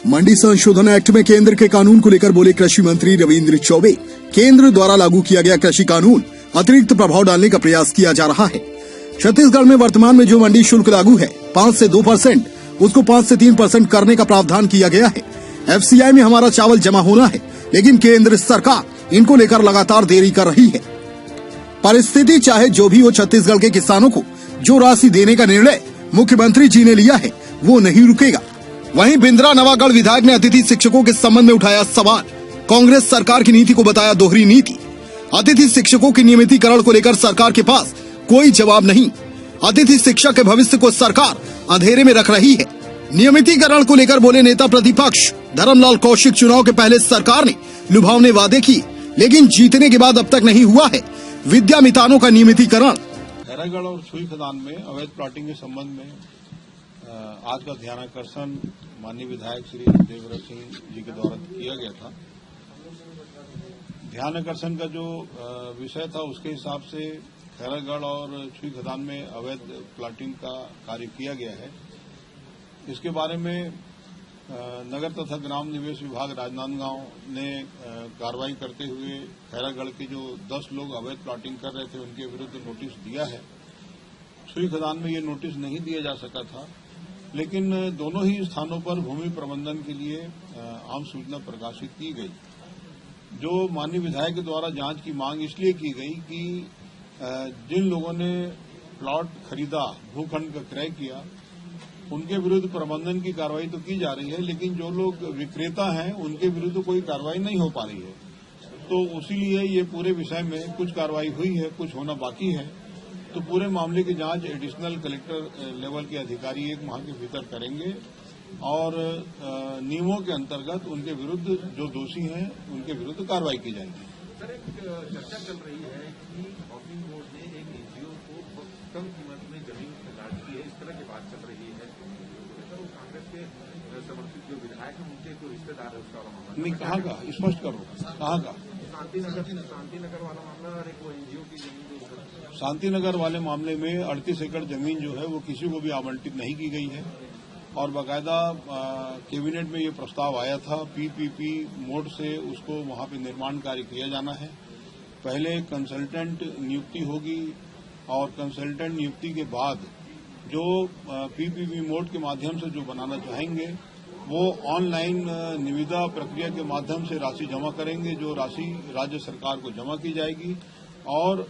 मंडी संशोधन एक्ट में केंद्र के कानून को लेकर बोले कृषि मंत्री रविंद्र चौबे। केंद्र द्वारा लागू किया गया कृषि कानून अतिरिक्त प्रभाव डालने का प्रयास किया जा रहा है। छत्तीसगढ़ में वर्तमान में जो मंडी शुल्क लागू है 5 से 2%, उसको 5 से 3% करने का प्रावधान किया गया है। FCI में हमारा चावल जमा होना है, लेकिन केंद्र सरकार इनको लेकर लगातार देरी कर रही है। परिस्थिति चाहे जो भी हो, छत्तीसगढ़ के किसानों को जो राशि देने का निर्णय मुख्यमंत्री जी ने लिया है वो नहीं रुकेगा। वहीं बिंद्रा नवागढ़ विधायक ने अतिथि शिक्षकों के संबंध में उठाया सवाल। कांग्रेस सरकार की नीति को बताया दोहरी नीति। अतिथि शिक्षकों के नियमितीकरण को लेकर सरकार के पास कोई जवाब नहीं। अतिथि शिक्षक के भविष्य को सरकार अंधेरे में रख रही है। नियमितीकरण को लेकर बोले नेता प्रतिपक्ष धर्मलाल कौशिक। चुनाव के पहले सरकार ने लुभावने वादे किए, लेकिन जीतने के बाद अब तक नहीं हुआ है विद्यामितानों का नियमितीकरण। खैरागढ़ और सुई खदान में अवैध प्लाटिंग के संबंध में आज का ध्यानाकर्षण माननीय विधायक श्री देवव्रत सिंह जी के द्वारा किया गया था। ध्यानाकर्षण का जो विषय था उसके हिसाब से खैरागढ़ और सुई खदान में अवैध प्लाटिंग का कार्य किया गया है। इसके बारे में नगर तथा ग्राम निवेश विभाग राजनांदगांव ने कार्रवाई करते हुए खैरागढ़ के जो 10 लोग अवैध प्लाटिंग कर रहे थे उनके विरुद्ध नोटिस दिया है। सुई खदान में ये नोटिस नहीं दिया जा सका था, लेकिन दोनों ही स्थानों पर भूमि प्रबंधन के लिए आम सूचना प्रकाशित की गई। जो माननीय विधायक के द्वारा जांच की मांग इसलिए की गई कि जिन लोगों ने प्लॉट खरीदा, भूखंड का क्रय किया, उनके विरुद्ध प्रबंधन की कार्रवाई तो की जा रही है, लेकिन जो लोग विक्रेता हैं उनके विरुद्ध कोई कार्रवाई नहीं हो पा रही है। तो उसीलिए ये पूरे विषय में कुछ कार्रवाई हुई है, कुछ होना बाकी है। तो पूरे मामले की जांच एडिशनल कलेक्टर लेवल के अधिकारी 1 माह के भीतर करेंगे और नियमों के अंतर्गत उनके विरुद्ध जो दोषी हैं उनके विरुद्ध कार्रवाई की जाएगी। सर, एक चर्चा चल रही है कि हाउसिंग बोर्ड ने एक एनजीओ को कम कीमत में जमीन लाट की है, इस तरह की बात चल रही है। सर, वो कांग्रेस के समर्थित जो विधायक हैं उनके कोई रिश्तेदार है उसका मामला नहीं, कहाँ का स्पष्ट करो, कहाँ का? शांतिनगर वाला मामला और एक वो एनजीओ की जमीन शांतिनगर वाले मामले में 38 एकड़ जमीन जो है वो किसी को भी आवंटित नहीं की गई है और बाकायदा कैबिनेट में ये प्रस्ताव आया था PPP मोड से उसको वहां पे निर्माण कार्य किया जाना है। पहले कंसल्टेंट नियुक्ति होगी और कंसल्टेंट नियुक्ति के बाद जो PPP मोड के माध्यम से जो बनाना चाहेंगे वो ऑनलाइन निविदा प्रक्रिया के माध्यम से राशि जमा करेंगे। जो राशि राज्य सरकार को जमा की जाएगी और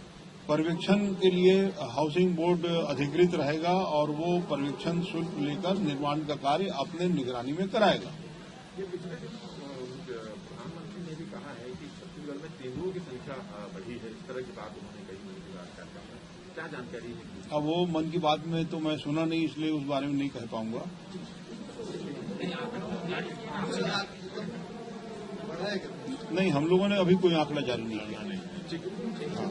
पर्यवेक्षण के लिए हाउसिंग बोर्ड अधिकृत रहेगा और वो पर्यवेक्षण शुल्क लेकर निर्माण का कार्य अपने निगरानी में कराएगा। ये पिछले दिन प्रधानमंत्री ने भी कहा है कि छत्तीसगढ़ में तेंदुओं की संख्या बढ़ी है, इस तरह की बात उन्होंने कही मन की बात चर्चा में। क्या जानकारी है? अब वो मन की बात में तो मैं सुना नहीं, इसलिए उस बारे में नहीं कह पाऊंगा। नहीं, हम लोगों ने अभी कोई आंकड़ा जारी नहीं किया। हाँ।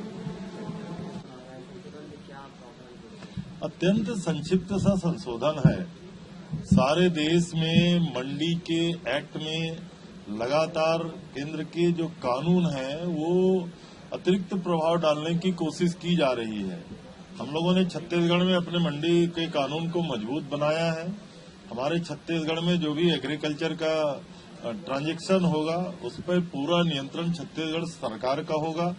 अत्यंत संक्षिप्त सा संशोधन है। सारे देश में मंडी के एक्ट में लगातार केंद्र के जो कानून है वो अतिरिक्त प्रभाव डालने की कोशिश की जा रही है। हम लोगों ने छत्तीसगढ़ में अपने मंडी के कानून को मजबूत बनाया है। हमारे छत्तीसगढ़ में जो भी एग्रीकल्चर का ट्रांजैक्शन होगा उस पर पूरा नियंत्रण छत्तीसगढ़ सरकार का होगा।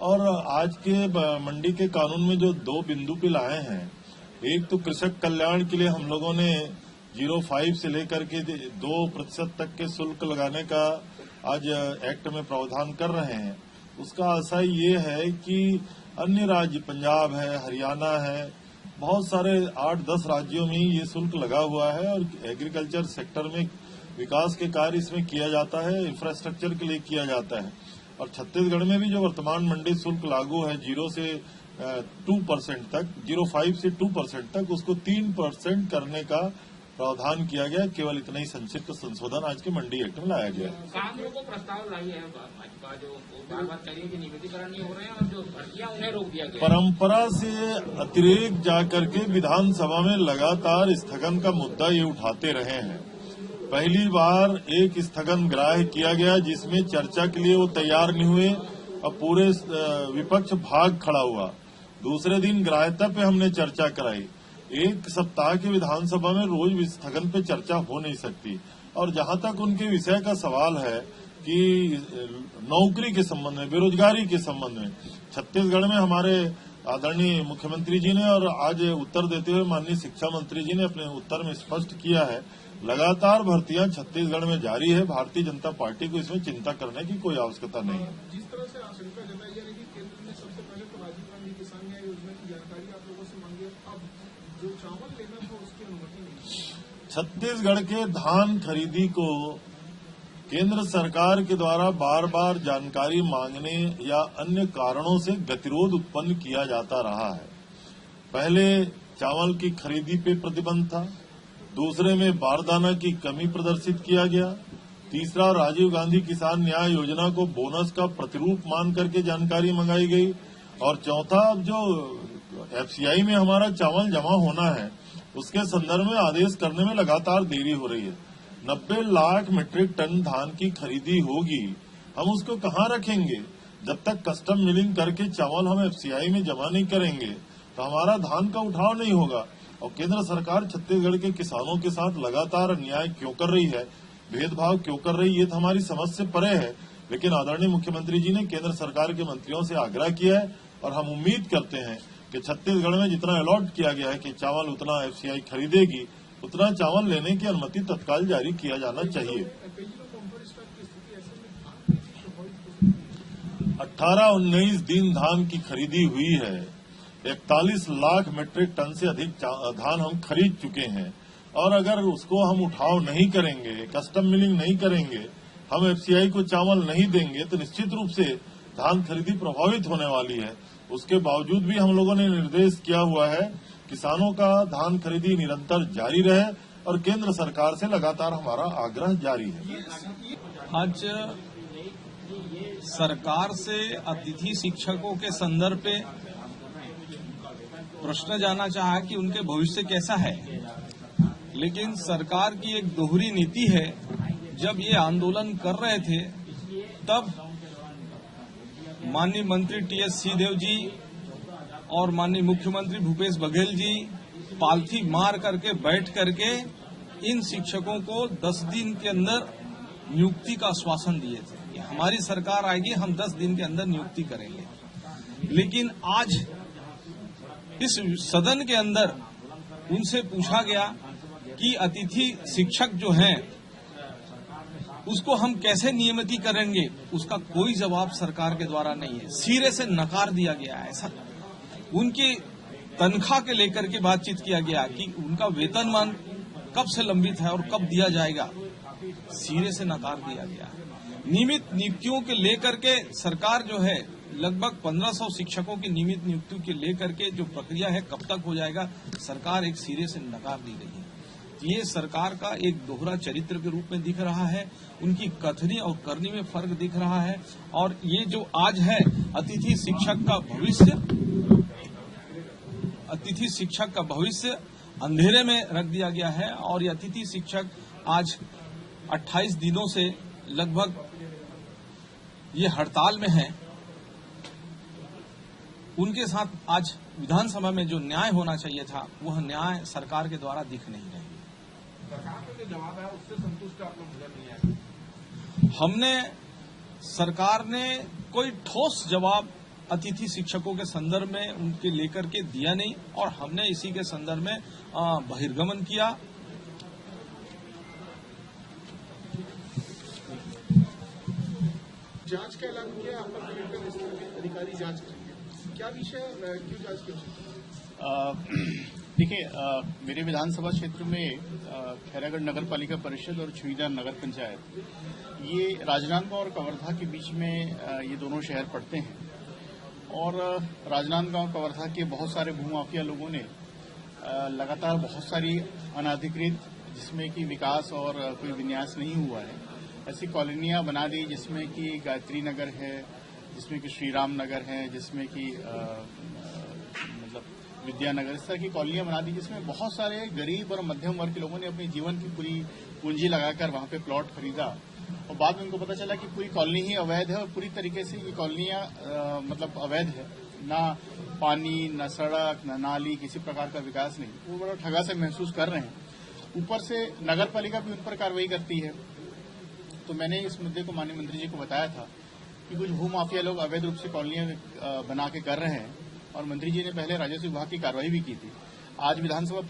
और आज के मंडी के कानून में जो 2 बिंदु पे लाए हैं, एक तो कृषक कल्याण के लिए हम लोगों ने 0.5 से लेकर के 2% तक के शुल्क लगाने का आज एक्ट में प्रावधान कर रहे हैं। उसका आशय ये है कि अन्य राज्य, पंजाब है, हरियाणा है, बहुत सारे 8-10 राज्यों में ये शुल्क लगा हुआ है और एग्रीकल्चर सेक्टर में विकास के कार्य इसमें किया जाता है, इंफ्रास्ट्रक्चर के लिए किया जाता है। और छत्तीसगढ़ में भी जो वर्तमान मंडी शुल्क लागू है 0 से 2% तक, 0.5 से 2% तक, उसको 3% करने का प्रावधान किया गया। केवल इतना ही संक्षिप्त संशोधन आज के मंडी एक्ट में लाया गया। कांग्रेस को प्रस्ताव लाई है भाजपा, जो बार-बार कह रही है कि नियमितीकरण नहीं हो रहे हैं और जो भर्तियां उन्हें रोक दिया गया। परंपरा से अतिरिक्त जाकर के विधानसभा में लगातार स्थगन का मुद्दा ये उठाते रहे हैं। पहली बार एक स्थगन ग्राह्य किया गया जिसमें चर्चा के लिए वो तैयार नहीं हुए और पूरे विपक्ष भाग खड़ा हुआ। दूसरे दिन ग्राह्यता पे हमने चर्चा कराई। एक सप्ताह की विधानसभा में रोज स्थगन पे चर्चा हो नहीं सकती। और जहां तक उनके विषय का सवाल है कि नौकरी के संबंध में, बेरोजगारी के संबंध में, छत्तीसगढ़ में हमारे आदरणीय मुख्यमंत्री जी ने और आज उत्तर देते हुए माननीय शिक्षा मंत्री जी ने अपने उत्तर में स्पष्ट किया है, लगातार भर्तियां छत्तीसगढ़ में जारी है। भारतीय जनता पार्टी को इसमें चिंता करने की कोई आवश्यकता नहीं है। जिस तरह से आशंका जताई जा रही है कि केंद्र ने सबसे पहले तो राजीव गांधी किसान न्याय योजना की जानकारी आप लोगों से मांगी, अब जो चावल लेना था उसकी अनुमति नहीं। छत्तीसगढ़ के धान खरीदी को केंद्र सरकार के द्वारा बार बार जानकारी मांगने या अन्य कारणों से गतिरोध उत्पन्न किया जाता रहा है। पहले चावल की खरीदी पे प्रतिबंध था, दूसरे में बारदाना की कमी प्रदर्शित किया गया, तीसरा राजीव गांधी किसान न्याय योजना को बोनस का प्रतिरूप मान करके जानकारी मंगाई गई, और चौथा अब जो एफसीआई में हमारा चावल जमा होना है उसके संदर्भ में आदेश करने में लगातार देरी हो रही है। 90 लाख मीट्रिक टन धान की खरीदी होगी, हम उसको कहाँ रखेंगे? जब तक कस्टम मिलिंग करके चावल हम एफसीआई में जमा नहीं करेंगे तो हमारा धान का उठाव नहीं होगा। और केंद्र सरकार छत्तीसगढ़ के किसानों के साथ लगातार अन्याय क्यों कर रही है, भेदभाव क्यों कर रही है, ये तो हमारी समझ से परे है। लेकिन आदरणीय मुख्यमंत्री जी ने केंद्र सरकार के मंत्रियों से आग्रह किया है और हम उम्मीद करते हैं कि छत्तीसगढ़ में जितना अलॉट किया गया है कि चावल उतना एफसीआई खरीदेगी, उतना चावल लेने की अनुमति तत्काल जारी किया जाना चाहिए। 18-19 दिन धान की खरीदी हुई है, 41 लाख मीट्रिक टन से अधिक धान हम खरीद चुके हैं, और अगर उसको हम उठाव नहीं करेंगे, कस्टम मिलिंग नहीं करेंगे, हम एफसीआई को चावल नहीं देंगे तो निश्चित रूप से धान खरीदी प्रभावित होने वाली है। उसके बावजूद भी हम लोगों ने निर्देश किया हुआ है किसानों का धान खरीदी निरंतर जारी रहे और केंद्र सरकार से लगातार हमारा आग्रह जारी है। आज सरकार से अतिथि शिक्षकों के संदर्भ पे प्रश्न जाना चाहा कि उनके भविष्य कैसा है, लेकिन सरकार की एक दोहरी नीति है। जब ये आंदोलन कर रहे थे तब माननीय मंत्री टीएस सिंहदेव जी और माननीय मुख्यमंत्री भूपेश बघेल जी पालथी मार करके बैठ करके इन शिक्षकों को 10 दिन के अंदर नियुक्ति का आश्वासन दिए थे। हमारी सरकार आएगी, हम 10 दिन के अंदर नियुक्ति करेंगे। लेकिन आज इस सदन के अंदर उनसे पूछा गया कि अतिथि शिक्षक जो हैं उसको हम कैसे नियमित करेंगे, उसका कोई जवाब सरकार के द्वारा नहीं है। सिरे से नकार दिया गया है। ऐसा उनकी तनख्वाह के लेकर के बातचीत किया गया कि उनका वेतनमान कब से लंबित है और कब दिया जाएगा, सिरे से नकार दिया गया। नियमित नियुक्तियों के लेकर के सरकार जो है लगभग 1500 शिक्षकों की नियमित नियुक्ति के लेकर के जो प्रक्रिया है कब तक हो जाएगा, सरकार एक सिरे से नकार दी गई है। ये सरकार का एक दोहरा चरित्र के रूप में दिख रहा है, उनकी कथनी और करनी में फर्क दिख रहा है। और ये जो आज है अतिथि शिक्षक का भविष्य अंधेरे में रख दिया गया है। और ये अतिथि शिक्षक आज 28 दिनों से लगभग ये हड़ताल में है। उनके साथ आज विधानसभा में जो न्याय होना चाहिए था वह न्याय सरकार के द्वारा दिख नहीं रही। सरकार का जो जवाब है उससे संतुष्ट आप लोग नजर नहीं आए। सरकार ने कोई ठोस जवाब अतिथि शिक्षकों के संदर्भ में उनके लेकर के दिया नहीं, और हमने इसी के संदर्भ में बहिर्गमन किया। जांच का ऐलान किया, अपर कलेक्टर स्तर के अधिकारी जांच करेंगे, क्या विषय, क्यों जांच की? देखिए, मेरे विधानसभा क्षेत्र में खैरागढ़ नगर पालिका परिषद और छुईदा नगर पंचायत, ये राजनांदगांव और कवर्धा के बीच में ये दोनों शहर पड़ते हैं। और राजनांदगांव कवर्धा के बहुत सारे भूमाफिया लोगों ने लगातार बहुत सारी अनाधिकृत, जिसमें कि विकास और कोई विन्यास नहीं हुआ है, ऐसी कॉलोनियां बना दी, जिसमें कि गायत्री नगर है, जिसमें कि श्री राम नगर है, जिसमें कि विद्यानगर, इस तरह की कॉलोनियां बना दी, जिसमें बहुत सारे गरीब और मध्यम वर्ग के लोगों ने अपनी जीवन की पूरी पूंजी लगाकर वहां पे प्लॉट खरीदा। और बाद में उनको पता चला कि पूरी कॉलोनी ही अवैध है और पूरी तरीके से ये कॉलोनियां अवैध है। ना पानी, ना सड़क, ना नाली, किसी प्रकार का विकास नहीं। वो बड़ा ठगा से महसूस कर रहे हैं। ऊपर से नगर पालिका भी उन पर कार्रवाई करती है। तो मैंने इस मुद्दे को माननीय मंत्री जी को बताया था कि कुछ भू माफिया लोग अवैध रूप से कॉलोनियां बना के कर रहे हैं, और मंत्री जी ने पहले राजस्व विभाग की कार्रवाई भी की थी। आज विधानसभा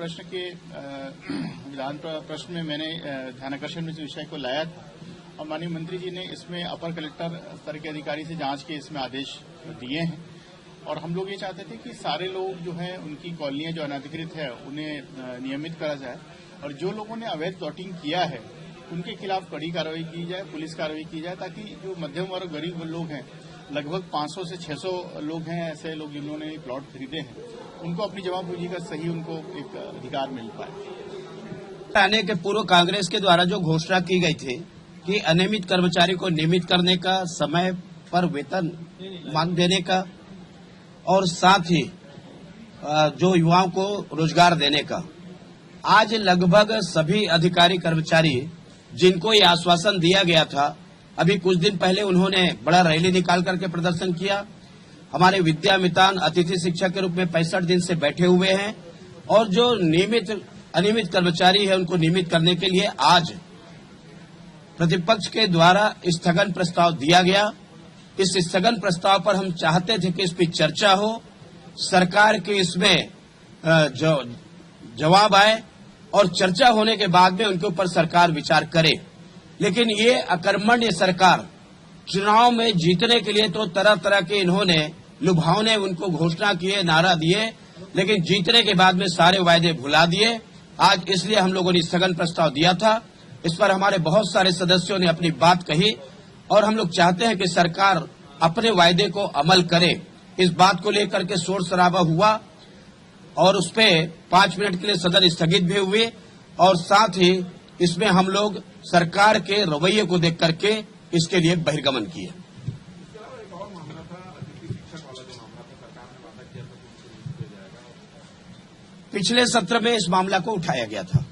प्रश्न में मैंने ध्यानाकर्षण में इस विषय को लाया था, और माननीय मंत्री जी ने इसमें अपर कलेक्टर स्तर के अधिकारी से जांच के इसमें आदेश दिए हैं। और हम लोग ये चाहते थे कि सारे लोग जो हैं उनकी कॉलोनियां जो अनधिकृत है उन्हें नियमित करा जाए, और जो लोगों ने अवैध प्लॉटिंग किया है उनके खिलाफ कड़ी कार्रवाई की जाए, पुलिस कार्रवाई की जाए, ताकि जो मध्यम वर्ग गरीब लोग हैं, लगभग 500 से 600 लोग हैं ऐसे लोग जिन्होंने प्लॉट खरीदे हैं, उनको अपनी जमा पूंजी का सही उनको एक अधिकार मिल पाए। आने के पूर्व कांग्रेस के द्वारा जो घोषणा की गई थी कि अनियमित कर्मचारी को नियमित करने का, समय पर वेतन मांग देने का, और साथ ही जो युवाओं को रोजगार देने का, आज लगभग सभी अधिकारी कर्मचारी जिनको ये आश्वासन दिया गया था, अभी कुछ दिन पहले उन्होंने बड़ा रैली निकाल करके प्रदर्शन किया। हमारे विद्यामितान अतिथि शिक्षक के रूप में 65 दिन से बैठे हुए हैं, और जो अनियमित कर्मचारी है उनको नियमित करने के लिए आज प्रतिपक्ष के द्वारा स्थगन प्रस्ताव दिया गया। इस स्थगन प्रस्ताव पर हम चाहते थे कि इस पर चर्चा हो, सरकार के इसमें जवाब आए, और चर्चा होने के बाद में उनके ऊपर सरकार विचार करे। लेकिन ये अकर्मण्य सरकार चुनाव में जीतने के लिए तो तरह तरह के इन्होंने लुभावने उनको घोषणा किए, नारा दिए, लेकिन जीतने के बाद में सारे वायदे भुला दिए। आज इसलिए हम लोगों ने स्थगन प्रस्ताव दिया था। इस पर हमारे बहुत सारे सदस्यों ने अपनी बात कही, और हम लोग चाहते हैं कि सरकार अपने वायदे को अमल करे। इस बात को लेकर के शोर शराबा हुआ, और उस पे 5 मिनट के लिए सदन स्थगित भी हुए, और साथ ही इसमें हम लोग सरकार के रवैये को देख करके इसके लिए बहिर्गमन किए। पिछले सत्र में इस मामला को उठाया गया था,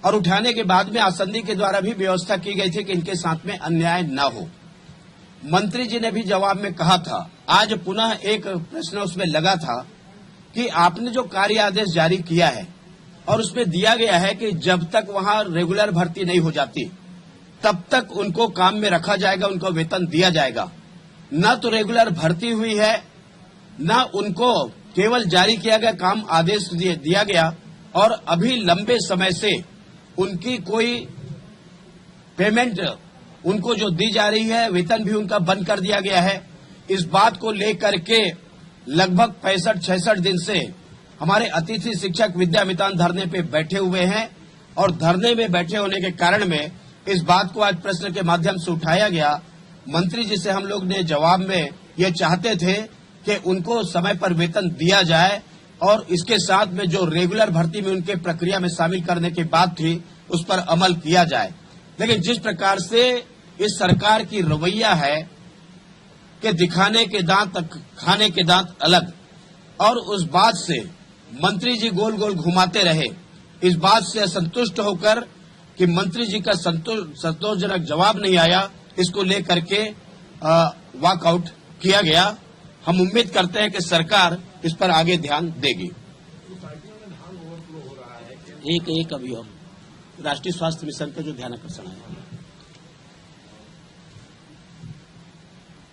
और उठाने के बाद में आसंदी के द्वारा भी व्यवस्था की गई थी कि इनके साथ में अन्याय न हो। मंत्री जी ने भी जवाब में कहा था, आज पुनः एक प्रश्न उसमें लगा था कि आपने जो कार्य आदेश जारी किया है, और उसमें दिया गया है कि जब तक वहां रेगुलर भर्ती नहीं हो जाती तब तक उनको काम में रखा जाएगा, उनको वेतन दिया जाएगा। न तो रेगुलर भर्ती हुई है, न उनको केवल जारी किया गया काम आदेश दिया गया, और अभी लंबे समय से उनकी कोई पेमेंट उनको जो दी जा रही है, वेतन भी उनका बंद कर दिया गया है। इस बात को लेकर के लगभग 65-66 दिन से हमारे अतिथि शिक्षक विद्यामितान धरने पे बैठे हुए हैं, और धरने में बैठे होने के कारण में इस बात को आज प्रश्न के माध्यम से उठाया गया। मंत्री जी से हम लोग ने जवाब में ये चाहते थे कि उनको समय पर वेतन दिया जाए, और इसके साथ में जो रेगुलर भर्ती में उनके प्रक्रिया में शामिल करने की बात थी उस पर अमल किया जाए। लेकिन जिस प्रकार से इस सरकार की रवैया है कि दिखाने के दांत खाने के दांत अलग, और उस बात से मंत्री जी गोल गोल घुमाते रहे, इस बात से असंतुष्ट होकर कि मंत्री जी का संतोषजनक जवाब नहीं आया, इसको लेकर के वॉकआउट किया गया। हम उम्मीद करते हैं कि सरकार इस पर आगे ध्यान देगी। एक अभी हम राष्ट्रीय स्वास्थ्य मिशन का जो ध्यानाकर्षण है,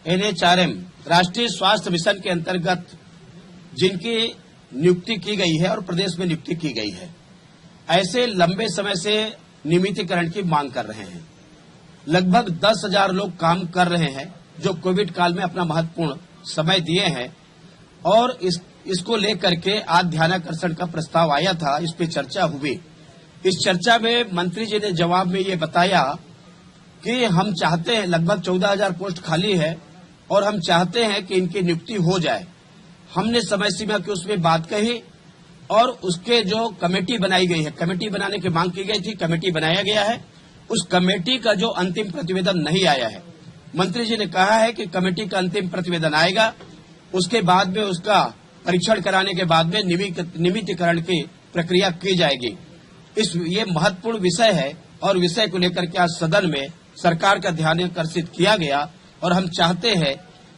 NHRM राष्ट्रीय स्वास्थ्य मिशन के अंतर्गत जिनकी नियुक्ति की गई है और प्रदेश में नियुक्ति की गई है, ऐसे लंबे समय से नियमितीकरण की मांग कर रहे हैं। लगभग 10,000 लोग काम कर रहे हैं जो कोविड काल में अपना महत्वपूर्ण समय दिए हैं, और इसको लेकर के आज ध्यानाकर्षण का प्रस्ताव आया था, इस पे चर्चा हुई। इस चर्चा में मंत्री जी ने जवाब में ये बताया कि हम चाहते हैं, लगभग 14,000 पोस्ट खाली है और हम चाहते हैं कि इनकी नियुक्ति हो जाए। हमने समय सीमा की उसमें बात कही, और उसके जो कमेटी बनाई गई है, कमेटी बनाने की मांग की गई थी, कमेटी बनाया गया है। उस कमेटी का जो अंतिम प्रतिवेदन नहीं आया है, मंत्री जी ने कहा है कि कमेटी का अंतिम प्रतिवेदन आएगा, उसके बाद में उसका परीक्षण कराने के बाद में नियमितीकरण की प्रक्रिया की जाएगी। ये महत्वपूर्ण विषय है, और विषय को लेकर के आज सदन में सरकार का ध्यान आकर्षित किया गया, और हम चाहते हैं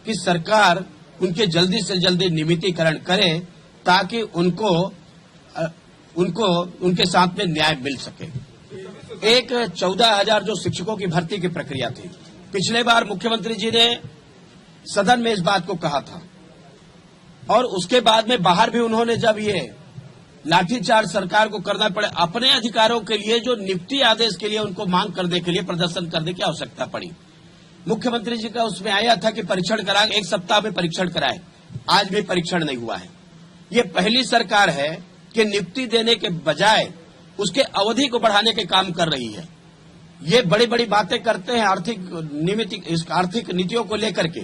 कि सरकार उनके जल्दी से जल्दी नियमितीकरण करे, ताकि उनको उनको उनके साथ में न्याय मिल सके। एक 14,000 जो शिक्षकों की भर्ती की प्रक्रिया थी, पिछले बार मुख्यमंत्री जी ने सदन में इस बात को कहा था और उसके बाद में बाहर भी उन्होंने जब ये लाठीचार्ज सरकार को करना पड़े अपने अधिकारों के लिए, जो नियुक्ति आदेश के लिए उनको मांग करने के लिए प्रदर्शन करने की आवश्यकता पड़ी, मुख्यमंत्री जी का उसमें आया था कि परीक्षण करा, 1 सप्ताह में परीक्षण कराए। आज भी परीक्षण नहीं हुआ है। ये पहली सरकार है कि नियुक्ति देने के बजाय उसके अवधि को बढ़ाने के काम कर रही है। ये बड़ी बड़ी बातें करते हैं आर्थिक नीतियों को लेकर के,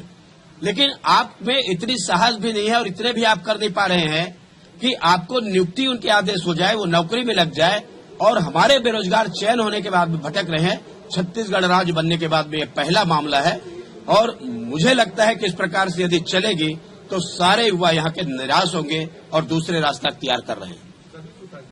लेकिन आप में इतनी साहस भी नहीं है और इतने भी आप कर नहीं पा रहे हैं कि आपको नियुक्ति उनके आदेश हो जाए, वो नौकरी में लग जाए और हमारे बेरोजगार चयन होने के बाद में भटक रहे हैं। छत्तीसगढ़ राज्य बनने के बाद में ये पहला मामला है और मुझे लगता है कि इस प्रकार से यदि चलेगी तो सारे युवा यहाँ के निराश होंगे और दूसरे रास्ता अख्तियार कर रहे हैं।